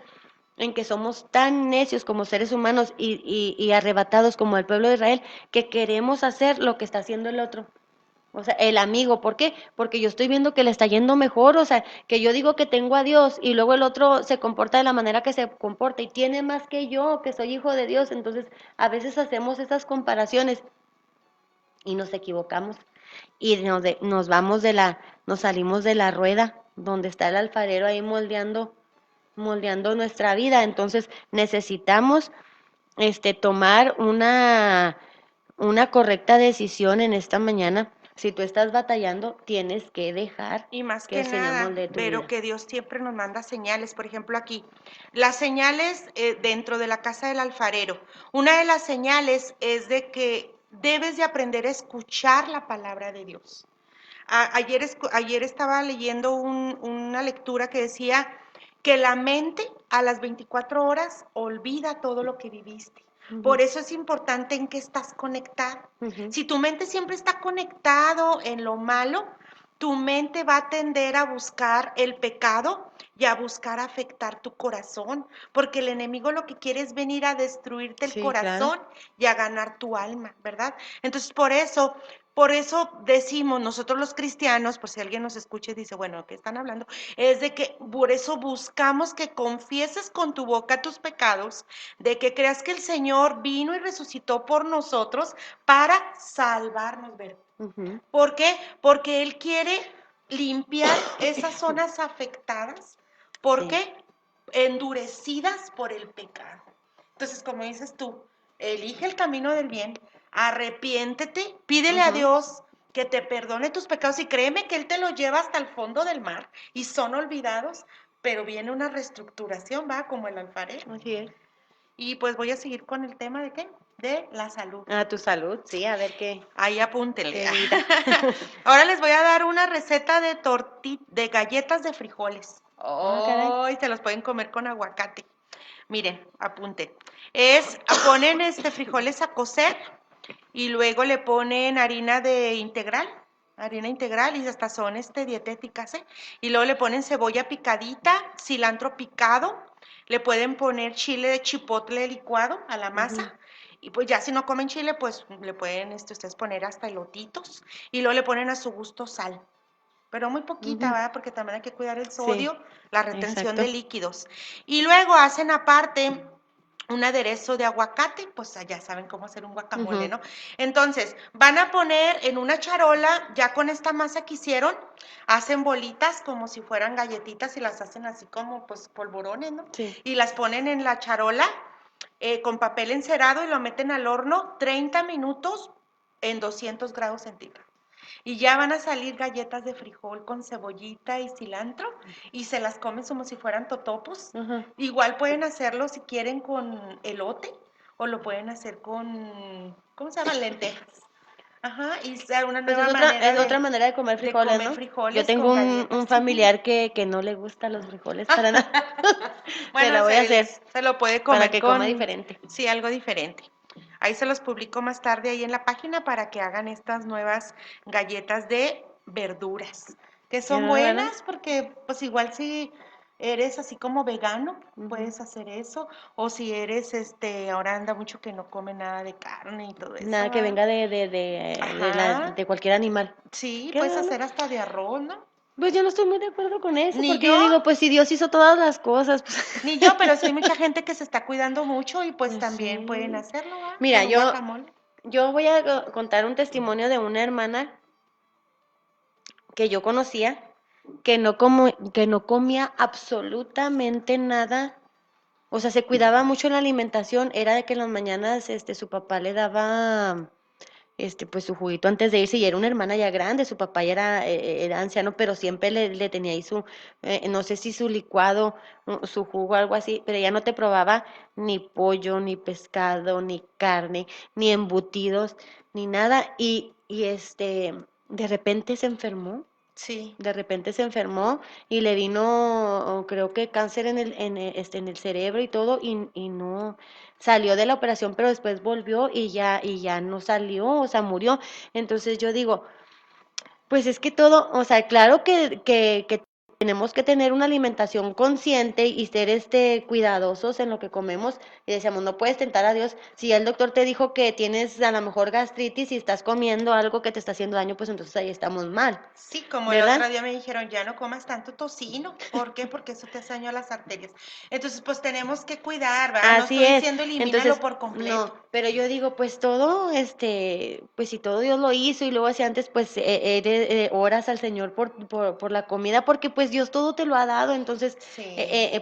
en que somos tan necios como seres humanos y arrebatados como el pueblo de Israel, que queremos hacer lo que está haciendo el otro. O sea, el amigo, ¿por qué? Porque yo estoy viendo que le está yendo mejor, o sea, que yo digo que tengo a Dios y luego el otro se comporta de la manera que se comporta y tiene más que yo, que soy hijo de Dios. Entonces, a veces hacemos esas comparaciones y nos equivocamos y nos salimos de la rueda donde está el alfarero ahí moldeando nuestra vida. Entonces necesitamos tomar una correcta decisión en esta mañana. Si tú estás batallando, tienes que dejar Y más que que el Señor nada, moldee tu pero vida. que Dios siempre nos manda señales. Por ejemplo, aquí, las señales dentro de la casa del alfarero. Una de las señales es de que debes de aprender a escuchar la palabra de Dios. Ayer estaba leyendo una lectura que decía que la mente a las 24 horas olvida todo lo que viviste. Ujú, Por eso es importante en qué estás conectado. ujú. Si tu mente siempre está conectado en lo malo, tu mente va a tender a buscar el pecado y a buscar afectar tu corazón, porque el enemigo lo que quiere es venir a destruirte el Sí, claro. corazón y a ganar tu alma, ¿verdad? Entonces, por eso decimos nosotros los cristianos, por si alguien nos escucha y dice, bueno, ¿qué están hablando? Es de que por eso buscamos que confieses con tu boca tus pecados, de que creas que el Señor vino y resucitó por nosotros para salvarnos, ¿verdad? Ujú. ¿Por qué? Porque Él quiere limpiar esas zonas afectadas. ¿Por Sí. qué? Endurecidas por el pecado. Entonces, como dices tú, Elige el camino del bien, arrepiéntete, pídele a Dios que te perdone tus pecados y créeme que Él te lo lleva hasta el fondo del mar y son olvidados, pero viene una reestructuración, va, como el alfarero. Así es. Y pues voy a seguir con el tema de qué, de la salud. A tu salud, sí, a ver qué. Ahí apúntenle. Qué vida. Ahora les voy a dar una receta de de galletas de frijoles. caray. Oh, y se los pueden comer con aguacate. Miren, apunten. Ponen frijoles a cocer y luego le ponen harina integral y hasta son dietéticas, ¿eh? Y luego le ponen cebolla picadita, cilantro picado, le pueden poner chile de chipotle licuado a la masa. Y pues ya si no comen chile, pues le pueden ustedes poner hasta elotitos y luego le ponen a su gusto sal. Pero muy poquita, ¿verdad? Porque también hay que cuidar el sodio, la retención exacto. de líquidos. Y luego hacen aparte un aderezo de aguacate, pues ya saben cómo hacer un guacamole, ¿no? Entonces, van a poner en una charola, ya con esta masa que hicieron, hacen bolitas como si fueran galletitas y las hacen así como pues polvorones, ¿no? Sí. Y las ponen en la charola con papel encerado y lo meten al horno 30 minutos en 200 grados centígrados. Y ya van a salir galletas de frijol con cebollita y cilantro y se las comen como si fueran totopos. Igual pueden hacerlo si quieren con elote o lo pueden hacer con, ¿cómo se llama? Lentejas. Ajá, y es una Pues nueva es otra manera de comer frijoles, ¿no? frijoles Yo tengo con un galletas. familiar que no le gustan los frijoles para nada. Bueno, Se la voy a hacer se lo puede comer para que coma diferente. Sí, algo diferente. Ahí se los publico más tarde ahí en la página para que hagan estas nuevas galletas de verduras, que son buenas porque pues igual si eres así como vegano, puedes hacer eso, o si eres ahora anda mucho que no come nada de carne y todo eso. Nada que venga Ajá. de cualquier animal. Sí, Qué puedes bueno. hacer hasta de arroz, ¿no? Pues yo no estoy muy de acuerdo con eso, Ni porque yo. yo digo, pues si Dios hizo todas las cosas, pues... Ni yo, pero sí hay mucha gente que se está cuidando mucho y pues Pues también sí. pueden hacerlo, ¿va? Mira, Con un guacamole. yo voy a contar un testimonio de una hermana que yo conocía, que no comía absolutamente nada. O sea, se cuidaba mucho en la alimentación, era de que en las mañanas su papá le daba pues su juguito antes de irse, y era una hermana ya grande, su papá ya era anciano, pero siempre le tenía ahí no sé si su licuado, su jugo, algo así, pero ella no te probaba ni pollo, ni pescado, ni carne, ni embutidos, ni nada, de repente se enfermó. Sí. De repente se enfermó y le vino, creo que cáncer en el cerebro y todo, y no salió de la operación, pero después volvió y ya no salió, o sea, murió. Entonces yo digo, pues es que todo, o sea, claro que tenemos que tener una alimentación consciente y ser cuidadosos en lo que comemos. Y decíamos, no puedes tentar a Dios. Si ya el doctor te dijo que tienes a lo mejor gastritis y estás comiendo algo que te está haciendo daño, pues entonces ahí estamos mal. Sí, como el ¿verdad? otro día me dijeron, ya no comas tanto tocino. ¿Por qué? Porque eso te hace daño a las arterias. Entonces, pues tenemos que cuidar, ¿verdad? No Así estoy es. diciendo elimínalo Entonces, por completo. no, pero yo digo, pues todo, pues si todo Dios lo hizo y luego hacía antes, pues oras al Señor por la comida, porque pues Dios todo te lo ha dado, entonces Sí.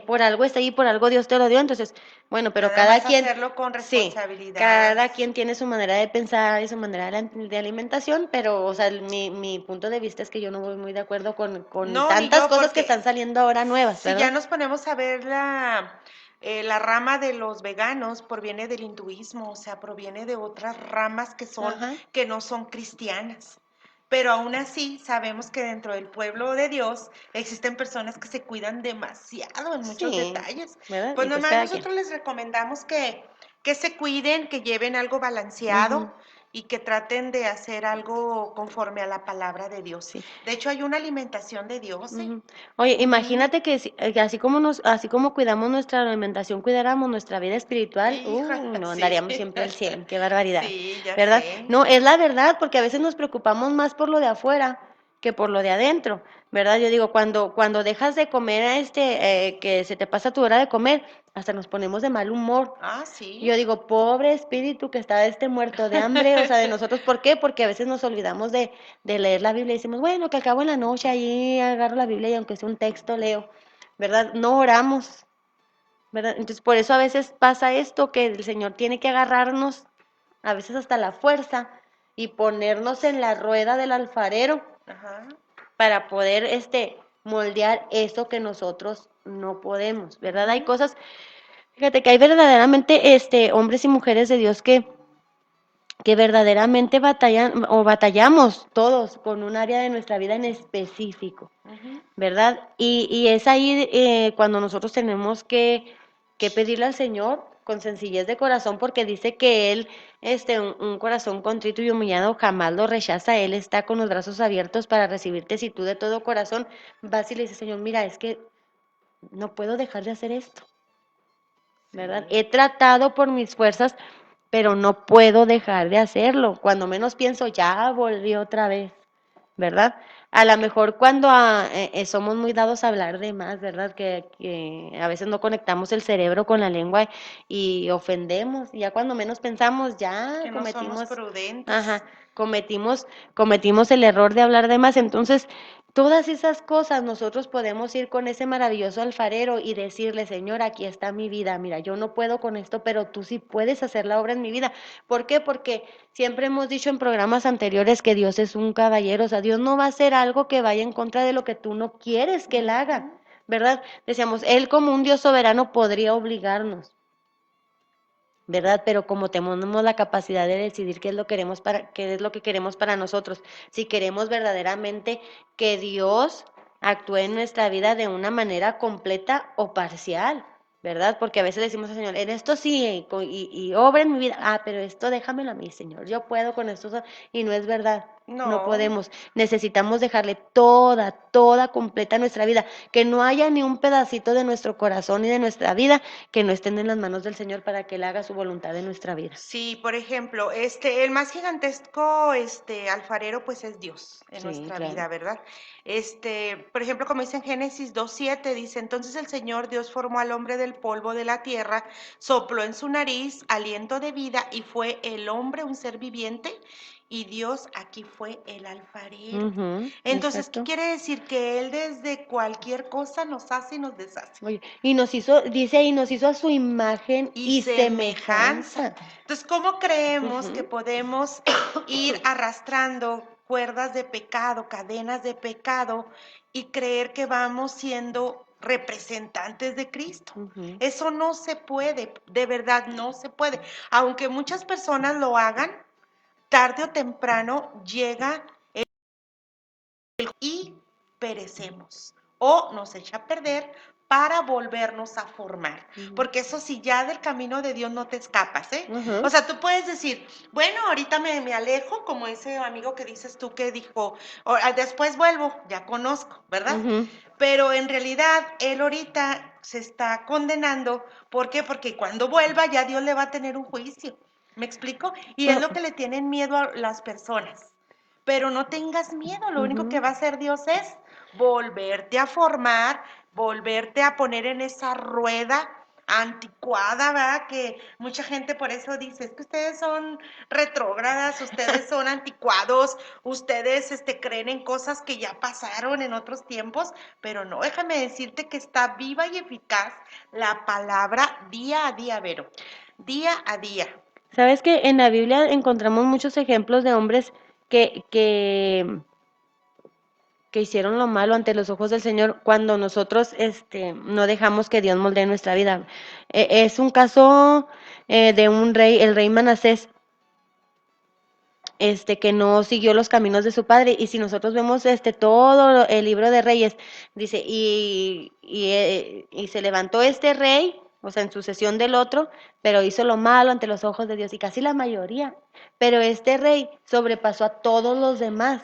Por algo está ahí, por algo Dios te lo dio, entonces, bueno, pero Nada cada más quien, hacerlo con sí, responsabilidad. cada quien tiene su manera de pensar y su manera de alimentación, pero, o sea, mi punto de vista es que yo no voy muy de acuerdo con No, ni tantas yo, cosas que porque están saliendo ahora nuevas, si ¿verdad? ya nos ponemos a ver la rama de los veganos, proviene del hinduismo, o sea, proviene de otras ramas Ajá. que no son cristianas. Pero aún así sabemos que dentro del pueblo de Dios existen personas que se cuidan demasiado en muchos Sí, detalles. ¿verdad? Pues Y pues nomás cada quien. nosotros les recomendamos que se cuiden, que lleven algo balanceado y que traten de hacer algo conforme a la palabra de Dios. Sí. De hecho, hay una alimentación de Dios, ¿eh? Ujú. Oye, imagínate que así como cuidamos nuestra alimentación, cuidáramos nuestra vida espiritual, Hija, no sí. andaríamos siempre al 100, qué barbaridad, Sí, ya ¿verdad? sé. No, es la verdad, porque a veces nos preocupamos más por lo de afuera que por lo de adentro, ¿verdad? Yo digo, cuando dejas de comer que se te pasa tu hora de comer, hasta nos ponemos de mal humor. Ah, sí. Yo digo, pobre espíritu que está muerto de hambre, o sea, de nosotros, ¿por qué? Porque a veces nos olvidamos de leer la Biblia y decimos, bueno, que acabo en la noche, ahí agarro la Biblia y aunque sea un texto leo, ¿verdad? No oramos, ¿verdad? Entonces, por eso a veces pasa esto, que el Señor tiene que agarrarnos, a veces hasta la fuerza, y ponernos en la rueda del alfarero Ajá. para poder moldear eso que nosotros no podemos, ¿verdad? Hay cosas, fíjate que hay verdaderamente hombres y mujeres de Dios que verdaderamente batallan o batallamos todos con un área de nuestra vida en específico, ¿verdad? Y es ahí cuando nosotros tenemos que pedirle al Señor con sencillez de corazón, porque dice que Él, un corazón contrito y humillado jamás lo rechaza. Él está con los brazos abiertos para recibirte si tú de todo corazón vas y le dices, Señor, mira, es que no puedo dejar de hacer esto, ¿verdad? He tratado por mis fuerzas, pero no puedo dejar de hacerlo. Cuando menos pienso, ya volví otra vez, ¿verdad? A lo mejor cuando somos muy dados a hablar de más, ¿verdad? Que a veces no conectamos el cerebro con la lengua y ofendemos. Y ya cuando menos pensamos, ya Que no somos prudentes. ajá, cometimos el error de hablar de más. Entonces, todas esas cosas nosotros podemos ir con ese maravilloso alfarero y decirle, Señor, aquí está mi vida. Mira, yo no puedo con esto, pero tú sí puedes hacer la obra en mi vida. ¿Por qué? Porque siempre hemos dicho en programas anteriores que Dios es un caballero, o sea, Dios no va a hacer algo que vaya en contra de lo que tú no quieres que Él haga, ¿verdad? Decíamos, Él como un Dios soberano podría obligarnos, ¿verdad? Pero como tenemos la capacidad de decidir qué es lo que queremos para nosotros, si queremos verdaderamente que Dios actúe en nuestra vida de una manera completa o parcial, ¿verdad? Porque a veces le decimos al Señor, en esto sí, y obra en mi vida, pero esto déjamelo a mí, Señor, yo puedo con esto, y no es verdad. No No, podemos, necesitamos dejarle toda completa nuestra vida, que no haya ni un pedacito de nuestro corazón y de nuestra vida que no estén en las manos del Señor para que Él haga su voluntad en nuestra vida. sí, por ejemplo, el más gigantesco, alfarero, pues es Dios en Sí, nuestra claro. vida, ¿verdad? Por ejemplo, como dice en Génesis 2:7, dice, entonces el Señor Dios formó al hombre del polvo de la tierra, sopló en su nariz aliento de vida y fue el hombre un ser viviente y Dios aquí fue el alfarero. Entonces, ¿qué Exacto. quiere decir? Que Él desde cualquier cosa nos hace y nos deshace. Oye, y nos hizo, dice ahí, nos hizo a su imagen Y y semejanza. semejanza. Entonces, ¿cómo creemos que Ujú. podemos ir arrastrando cuerdas de pecado, cadenas de pecado y creer que vamos siendo representantes de Cristo? Ujú. Eso no se puede, de verdad no se puede. Aunque muchas personas lo hagan, tarde o temprano llega y perecemos o nos echa a perder para volvernos a formar. Porque eso sí, ya del camino de Dios no te escapas, ¿eh? Ujú. O sea, tú puedes decir, bueno, ahorita me alejo, como ese amigo que dices tú que dijo, después vuelvo, ya conozco, ¿verdad? Ujú. Pero en realidad él ahorita se está condenando. ¿Por qué? Porque cuando vuelva ya Dios le va a tener un juicio. ¿Me explico? Y es lo que le tienen miedo a las personas. Pero no tengas miedo, lo único que Ujú. va a hacer Dios es volverte a formar, volverte a poner en esa rueda anticuada, ¿verdad? Que mucha gente por eso dice, es que ustedes son retrógradas, ustedes son anticuados, ustedes creen en cosas que ya pasaron en otros tiempos, pero no, déjame decirte que está viva y eficaz la palabra día a día, Vero, día a día. ¿Sabes que en la Biblia encontramos muchos ejemplos de hombres que, que, que hicieron lo malo ante los ojos del Señor cuando nosotros no dejamos que Dios moldee nuestra vida? Es un caso de un rey, el rey Manasés, que no siguió los caminos de su padre. Y si nosotros vemos todo el libro de Reyes, dice, y se levantó este rey, o sea, en sucesión del otro, pero hizo lo malo ante los ojos de Dios, y casi la mayoría. Pero este rey sobrepasó a todos los demás.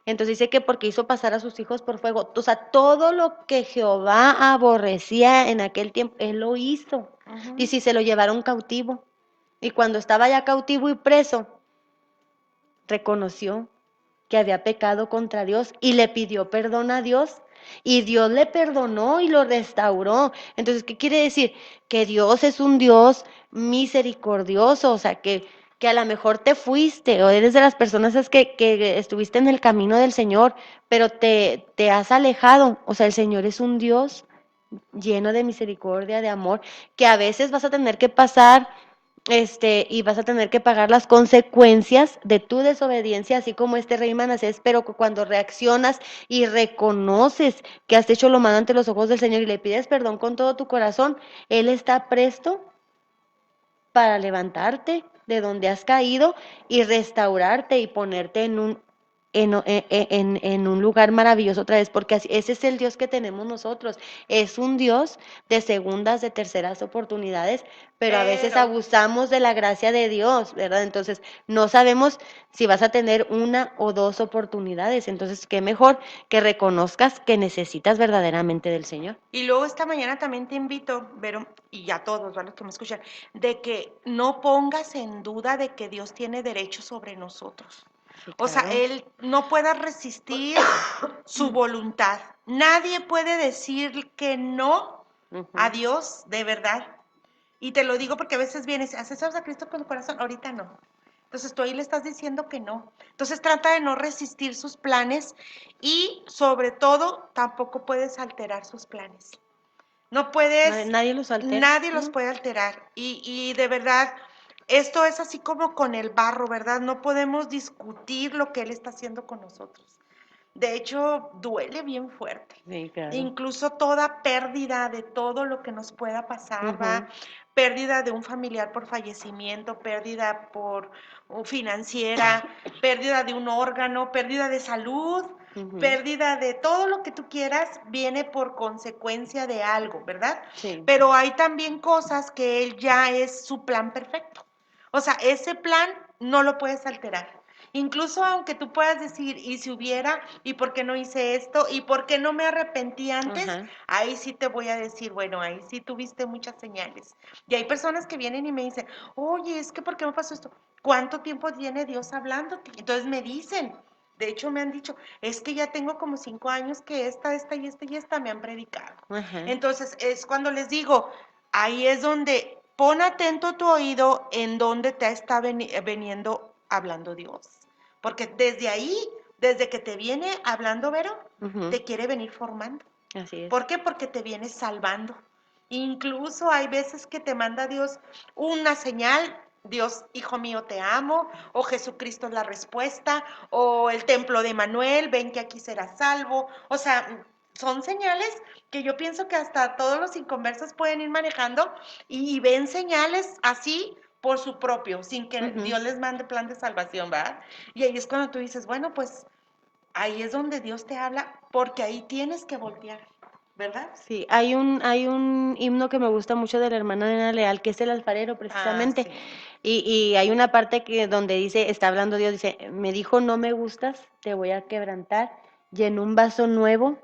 Entonces dice que porque hizo pasar a sus hijos por fuego, o sea, todo lo que Jehová aborrecía en aquel tiempo, él lo hizo. Y si se lo llevaron cautivo, y cuando estaba ya cautivo y preso, reconoció que había pecado contra Dios y le pidió perdón a Dios, y Dios le perdonó y lo restauró. Entonces, ¿qué quiere decir? Que Dios es un Dios misericordioso, o sea, que a lo mejor te fuiste o eres de las personas que estuviste en el camino del Señor, pero te has alejado. O sea, el Señor es un Dios lleno de misericordia, de amor, que a veces vas a tener que pasar y vas a tener que pagar las consecuencias de tu desobediencia, así como este rey Manasés, pero cuando reaccionas y reconoces que has hecho lo malo ante los ojos del Señor y le pides perdón con todo tu corazón, Él está presto para levantarte de donde has caído y restaurarte y ponerte en un lugar maravilloso otra vez, porque ese es el Dios que tenemos nosotros. Es un Dios de segundas, de terceras oportunidades, pero a veces Pero abusamos de la gracia de Dios, ¿verdad? Entonces, no sabemos si vas a tener una o dos oportunidades. Entonces, qué mejor que reconozcas que necesitas verdaderamente del Señor. Y luego esta mañana también te invito, Vero, y a todos, ¿vale? Los que me escuchan, de que no pongas en duda de que Dios tiene derecho sobre nosotros. Sí, O sea, claro. Él no puede resistir su voluntad. Nadie puede decir que no a Ujú. Dios, de verdad. Y te lo digo porque a veces vienes, ¿aceptas a Cristo con tu corazón? Ahorita no. Entonces tú ahí le estás diciendo que no. Entonces trata de no resistir sus planes y sobre todo tampoco puedes alterar sus planes. No puedes, Nadie los altera. nadie los ¿No? puede alterar. Y de verdad, esto es así como con el barro, ¿verdad? No podemos discutir lo que Él está haciendo con nosotros. De hecho, duele bien fuerte. Sí, claro. Incluso toda pérdida de todo lo que nos pueda pasar, ¿va? Ujú. Pérdida de un familiar por fallecimiento, pérdida por financiera, pérdida de un órgano, pérdida de salud, Ujú. pérdida de todo lo que tú quieras, viene por consecuencia de algo, ¿verdad? Sí. Pero hay también cosas que él ya es su plan perfecto. O sea, ese plan no lo puedes alterar. Incluso aunque tú puedas decir, y si hubiera, y por qué no hice esto, y por qué no me arrepentí antes, Ajá. ahí sí te voy a decir, bueno, ahí sí tuviste muchas señales. Y hay personas que vienen y me dicen, oye, es que ¿por qué me pasó esto? ¿Cuánto tiempo tiene Dios hablándote? Entonces me dicen, de hecho me han dicho, es que ya tengo como 5 años que esta me han predicado. Ajá. Entonces es cuando les digo, ahí es donde pon atento tu oído en donde te está veniendo hablando Dios. Porque desde ahí, desde que te viene hablando, Vero, Ujú. te quiere venir formando. Así es. ¿Por qué? Porque te viene salvando. Incluso hay veces que te manda Dios una señal, Dios, hijo mío, te amo, o Jesucristo es la respuesta, o el templo de Manuel, ven que aquí serás salvo. O sea, son señales que yo pienso que hasta todos los inconversos pueden ir manejando y ven señales así por su propio, sin que Ujú. Dios les mande plan de salvación, ¿verdad? Y ahí es cuando tú dices, bueno, pues ahí es donde Dios te habla, porque ahí tienes que voltear, ¿verdad? Sí, hay un himno que me gusta mucho de la hermana Nena Leal, que es el alfarero Ah, precisamente, sí. y hay una parte que donde dice, está hablando Dios, dice, me dijo, no me gustas, te voy a quebrantar, y en un vaso nuevo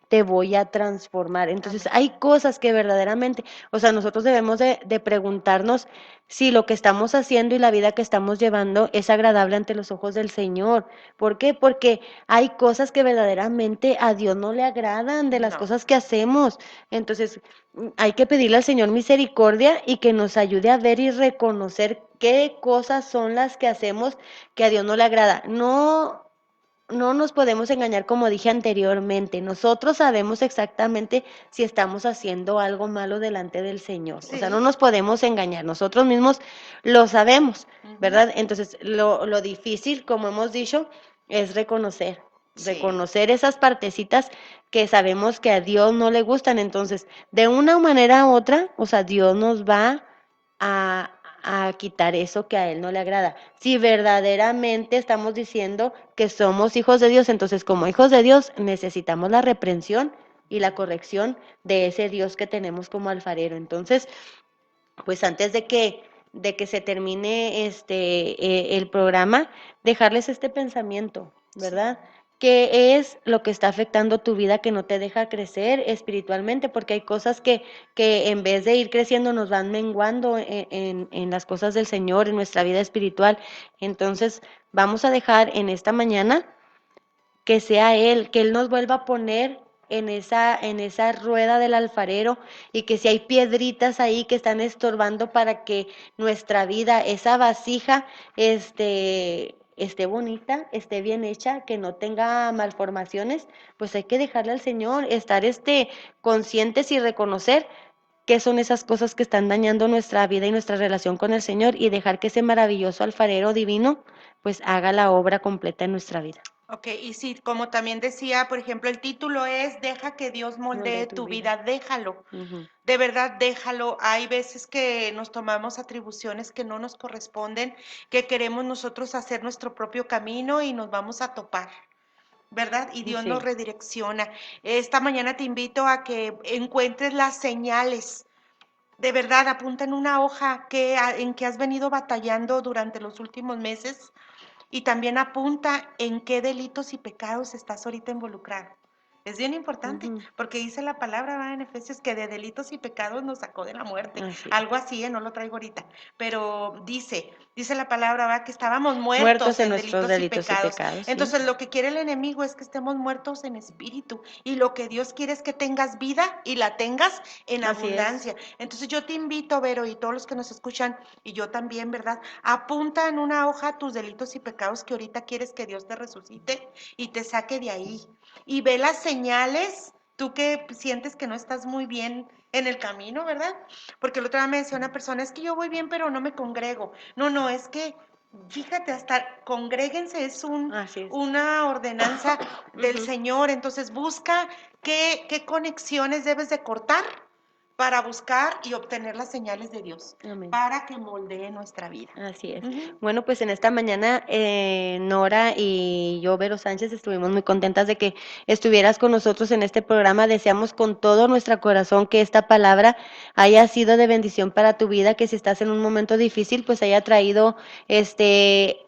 te voy a transformar. Entonces, Amén. hay cosas que verdaderamente, o sea, nosotros debemos de preguntarnos si lo que estamos haciendo y la vida que estamos llevando es agradable ante los ojos del Señor. ¿Por qué? Porque hay cosas que verdaderamente a Dios no le agradan de las No. cosas que hacemos. Entonces, hay que pedirle al Señor misericordia y que nos ayude a ver y reconocer qué cosas son las que hacemos que a Dios no le agrada. No nos podemos engañar como dije anteriormente. Nosotros sabemos exactamente si estamos haciendo algo malo delante del Señor. O sea, no Sí. nos podemos engañar. Nosotros mismos lo sabemos, Ujú. ¿verdad? Entonces, lo difícil, como hemos dicho, es reconocer. Sí. Reconocer esas partecitas que sabemos que a Dios no le gustan. Entonces, de una manera u otra, o sea, Dios nos va a, a quitar eso que a Él no le agrada. Si verdaderamente estamos diciendo que somos hijos de Dios, entonces como hijos de Dios necesitamos la reprensión y la corrección de ese Dios que tenemos como alfarero. Entonces, pues antes de que se termine el programa, dejarles este pensamiento, Sí. ¿verdad? ¿Qué es lo que está afectando tu vida que no te deja crecer espiritualmente? Porque hay cosas que en vez de ir creciendo nos van menguando en las cosas del Señor, en nuestra vida espiritual. Entonces, vamos a dejar en esta mañana que sea Él, que Él nos vuelva a poner en esa rueda del alfarero y que si hay piedritas ahí que están estorbando para que nuestra vida, esa vasija, este, esté bonita, esté bien hecha, que no tenga malformaciones, pues hay que dejarle al Señor, estar conscientes y reconocer qué son esas cosas que están dañando nuestra vida y nuestra relación con el Señor y dejar que ese maravilloso alfarero divino pues haga la obra completa en nuestra vida. Ok, y sí, como también decía, por ejemplo, el título es Deja que Dios moldee tu vida, déjalo. Ujú. De verdad, déjalo. Hay veces que nos tomamos atribuciones que no nos corresponden, que queremos nosotros hacer nuestro propio camino y nos vamos a topar, ¿verdad? Y Dios nos Sí. redirecciona. Esta mañana te invito a que encuentres las señales. De verdad, apunta en una hoja en que has venido batallando durante los últimos meses y también apunta en qué delitos y pecados estás ahorita involucrado. Es bien importante, Ujú. porque dice la palabra, ¿va? En Efesios, que de delitos y pecados nos sacó de la muerte. Así es. Algo así, no lo traigo ahorita. Pero dice la palabra, ¿va? Que estábamos Muertos muertos en en nuestros delitos y pecados. pecados, sí. Entonces, lo que quiere el enemigo es que estemos muertos en espíritu. Y lo que Dios quiere es que tengas vida y la tengas en Así es. abundancia. Entonces, yo te invito, Vero, y todos los que nos escuchan, y yo también, ¿verdad? Apunta en una hoja tus delitos y pecados que ahorita quieres que Dios te resucite y te saque de ahí. Y ve las señales, tú que sientes que no estás muy bien en el camino, ¿verdad? Porque el otro día me decía una persona, es que yo voy bien, pero no me congrego. No, es que, fíjate, hasta congréguense es Así es. una ordenanza del Ujú. Señor. Entonces busca qué conexiones debes de cortar para buscar y obtener las señales de Dios, Amén. para que moldee nuestra vida. Así es. Ujú. Bueno, pues en esta mañana Nora y yo, Vero Sánchez, estuvimos muy contentas de que estuvieras con nosotros en este programa. Deseamos con todo nuestro corazón que esta palabra haya sido de bendición para tu vida, que si estás en un momento difícil, pues haya traído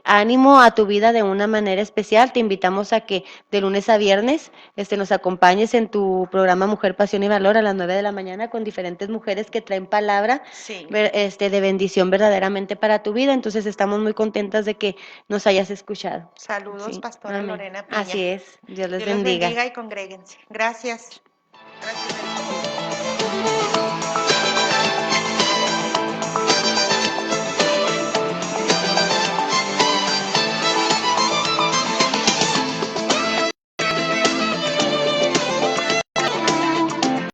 ánimo a tu vida de una manera especial. Te invitamos a que de lunes a viernes nos acompañes en tu programa Mujer, Pasión y Valor a las 9 de la mañana con diferentes mujeres que traen palabra Sí. de bendición verdaderamente para tu vida. Entonces estamos muy contentas de que nos hayas escuchado. Saludos, Sí, Pastora amén. Lorena Piña. Así es. Dios les Dios les bendiga. bendiga y congréguense. Gracias. Gracias.